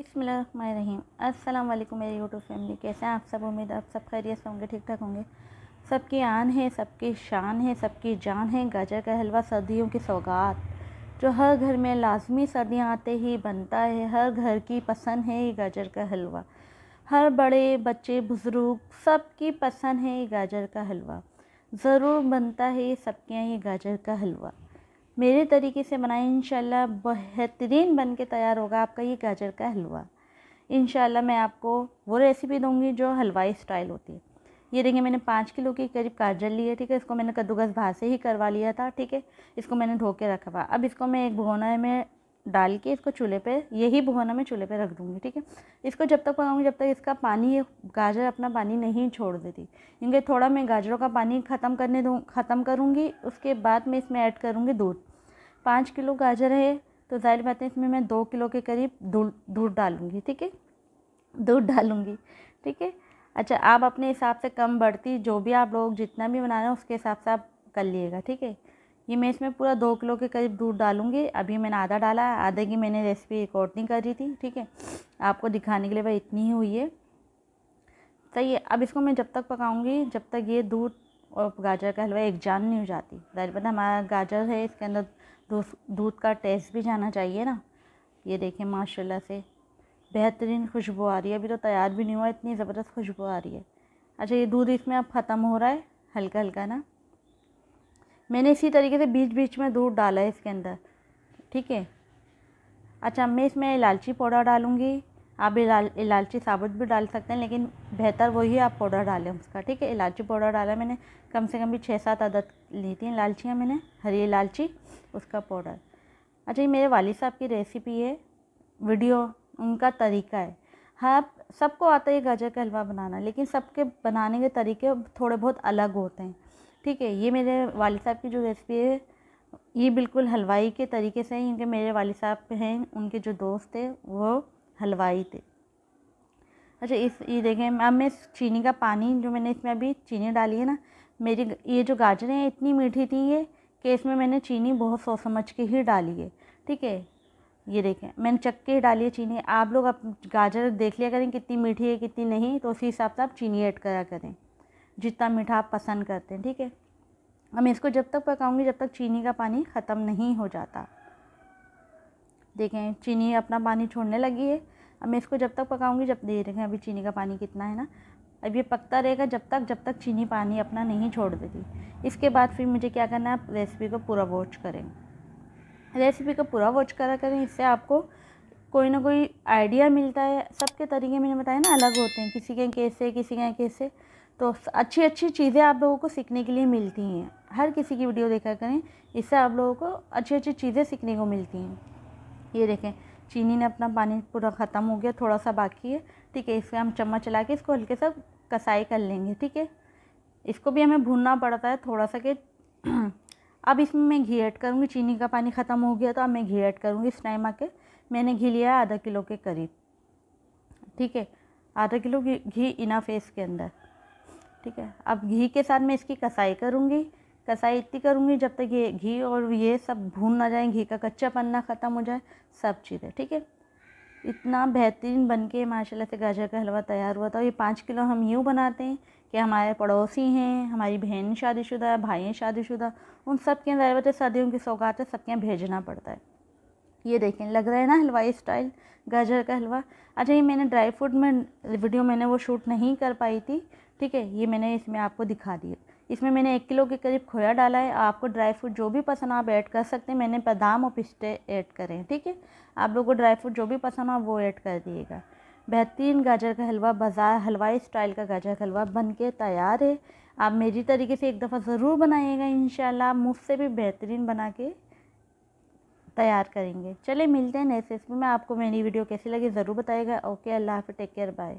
बिस्मिल्लाहिर्रहमानिर्रहीम। अस्सलाम वालेकुम मेरी यूट्यूब फैमिली, कैसे हैं आप सब। उम्मीद आप सब खैरियत से होंगे, ठीक ठाक होंगे। सबकी आन है, सबकी शान है, सबकी जान है गाजर का हलवा, सर्दियों की सौगात जो हर घर में लाजमी सर्दियाँ आते ही बनता है। हर घर की पसंद है ये गाजर का हलवा, हर बड़े बच्चे बुज़ुर्ग सबकी पसंद है ये गाजर का हलवा। ज़रूर बनता है ये सबके यहाँ ये गाजर का हलवा। मेरे तरीके से बनाएं, इंशाल्लाह बेहतरीन बन के तैयार होगा आपका ये गाजर का हलवा। इंशाल्लाह मैं आपको वो रेसिपी दूंगी जो हलवाई स्टाइल होती है। ये देखिए, मैंने 5 किलो के करीब गाजर लिए, ठीक है। इसको मैंने कद्दूकस बाहर से ही करवा लिया था, ठीक है। इसको मैंने धो के रखा हुआ। अब इसको मैं एक भगोना में डाल के इसको चूल्हे पे, यही भगोना मैं चूल्हे पे रख दूँगी, ठीक है। इसको जब तक पकाऊँगी जब तक इसका पानी, ये गाजर अपना पानी नहीं छोड़ देती, क्योंकि थोड़ा मैं गाजरों का पानी ख़त्म करूँगी। उसके बाद मैं इसमें ऐड करूँगी दूध। 5 किलो गाजर है तो ज़ाहिर बात है इसमें मैं 2 किलो के करीब दूध डालूँगी, ठीक है। दूध डालूँगी, ठीक है। अच्छा, आप अपने हिसाब से कम बढ़ती जो भी आप लोग जितना भी बना रहे हैं उसके हिसाब से आप कर लीजिएगा, ठीक है। ये मैं इसमें पूरा 2 किलो के करीब दूध डालूँगी। अभी मैंने आधा डाला है, आधे की मैंने रेसिपी रिकॉर्ड नहीं करी थी, ठीक है। आपको दिखाने के लिए वह इतनी ही हुई है, सही है। अब इसको मैं जब तक पकाऊँगी जब तक ये दूध और गाजर का हलवा एक जान नहीं हो जाती। ज़ाहिर बात है हमारा गाजर है, इसके अंदर दूध का टेस्ट भी जाना चाहिए ना। ये देखें माशाल्लाह से बेहतरीन खुशबू आ रही है। अभी तो तैयार भी नहीं हुआ, इतनी ज़बरदस्त खुशबू आ रही है। अच्छा, ये दूध इसमें अब ख़त्म हो रहा है हल्का हल्का ना। मैंने इसी तरीके से बीच बीच में दूध डाला है इसके अंदर, ठीक है। अच्छा, मैं इसमें इलायची पाउडर डालूँगी। आप इलायची साबुत भी डाल सकते हैं, लेकिन बेहतर वही आप पाउडर डालें उसका, ठीक है। इलायची पाउडर डाला मैंने, कम से कम भी 6-7 अदद ली थी इलायचियाँ मैंने, हरी इलायची, उसका पाउडर। अच्छा, ये मेरे वालिद साहब की रेसिपी है, वीडियो उनका तरीका है। हाँ, सबको आता है गाजर का हलवा बनाना, लेकिन सबके बनाने के तरीके थोड़े बहुत अलग होते हैं, ठीक है। ये मेरे वालिद साहब की जो रेसिपी है ये बिल्कुल हलवाई के तरीके से है, क्योंकि मेरे वालिद साहब हैं, उनके जो दोस्त थे वो हलवाई थे। अच्छा, ये देखें, अब मैं चीनी का पानी जो मैंने इसमें अभी चीनी डाली है ना, मेरी ये जो गाजरें हैं इतनी मीठी थी ये कि इसमें मैंने चीनी बहुत सोच समझ के ही डाली है, ठीक है। ये देखें, मैंने चख के ही डाली है चीनी। आप लोग अब गाजर देख लिया करें कितनी मीठी है कितनी नहीं, तो उसी हिसाब से आप चीनी ऐड करा करें जितना मीठा आप पसंद करते हैं, ठीक है। अब मैं इसको जब तक पकाऊंगी जब तक चीनी का पानी ख़त्म नहीं हो जाता। देखें, चीनी अपना पानी छोड़ने लगी है। अब मैं इसको जब तक पकाऊंगी जब देखें अभी चीनी का पानी कितना है ना। अब ये पकता रहेगा जब तक चीनी पानी अपना नहीं छोड़ देती। इसके बाद फिर मुझे क्या करना है, आप रेसिपी को पूरा वॉच करें, रेसिपी को पूरा वॉच करा करें। इससे आपको कोई ना कोई आइडिया मिलता है। सबके तरीके मैंने बताया ना अलग होते हैं, किसी के कैसे किसी के कैसे, तो अच्छी अच्छी चीज़ें आप लोगों को सीखने के लिए मिलती हैं। हर किसी की वीडियो देखा करें, इससे आप लोगों को अच्छी अच्छी चीज़ें सीखने को मिलती हैं। ये देखें, चीनी ने अपना पानी पूरा ख़त्म हो गया, थोड़ा सा बाकी है, ठीक है। इससे हम चम्मच चला के इसको हल्के सा कसाई कर लेंगे, ठीक है। इसको भी हमें भूनना पड़ता है थोड़ा सा कि अब इसमें मैं घी ऐड करूँगी। चीनी का पानी ख़त्म हो गया तो अब मैं घी ऐड करूँगी। इस टाइम आके मैंने घी लिया है आधा किलो के करीब, ठीक है। आधा किलो घी इनफ है इसके अंदर, ठीक है। अब घी के साथ मैं इसकी कसाई करूँगी। कसाई इतनी करूँगी जब तक ये घी और ये सब भून ना जाए, घी का कच्चापन ना ख़त्म हो जाए, सब चीज़ें, ठीक है। इतना बेहतरीन बन के माशाल्लाह से गाजर का हलवा तैयार हुआ था। ये 5 किलो हम यूँ बनाते हैं कि हमारे पड़ोसी हैं, हमारी बहन शादीशुदा, भाई हैं शादीशुदा, उन सब के ज़रूरत है, शादियों की सौगात है, सबके यहाँ भेजना पड़ता है। ये देखें, लग रहा है ना हलवाई स्टाइल गाजर का हलवा। अच्छा, ये मैंने ड्राई फ्रूट में वीडियो मैंने वो शूट नहीं कर पाई थी, ठीक है। ये मैंने इसमें आपको दिखा दिया। इसमें मैंने 1 किलो के करीब खोया डाला है। आपको ड्राई फ्रूट जो भी पसंद आप ऐड कर सकते हैं। मैंने बादाम और पिस्ते ऐड करें हैं, ठीक है। आप लोगों को ड्राई फ्रूट जो भी पसंद हो वो ऐड कर दिएगा। बेहतरीन गाजर का हलवा, बाज़ार हलवाई स्टाइल का गाजर का हलवा बन के तैयार है। आप मेरी तरीके से एक दफ़ा ज़रूर बनाइएगा, इंशाल्लाह मुझसे भी बेहतरीन बना के तैयार करेंगे। चलिए मिलते हैं नेक्स्ट रेसिपी में। आपको मेरी वीडियो कैसी लगी ज़रूर बताइएगा। ओके, अल्लाह हाफ़िज़, टेक केयर, बाय।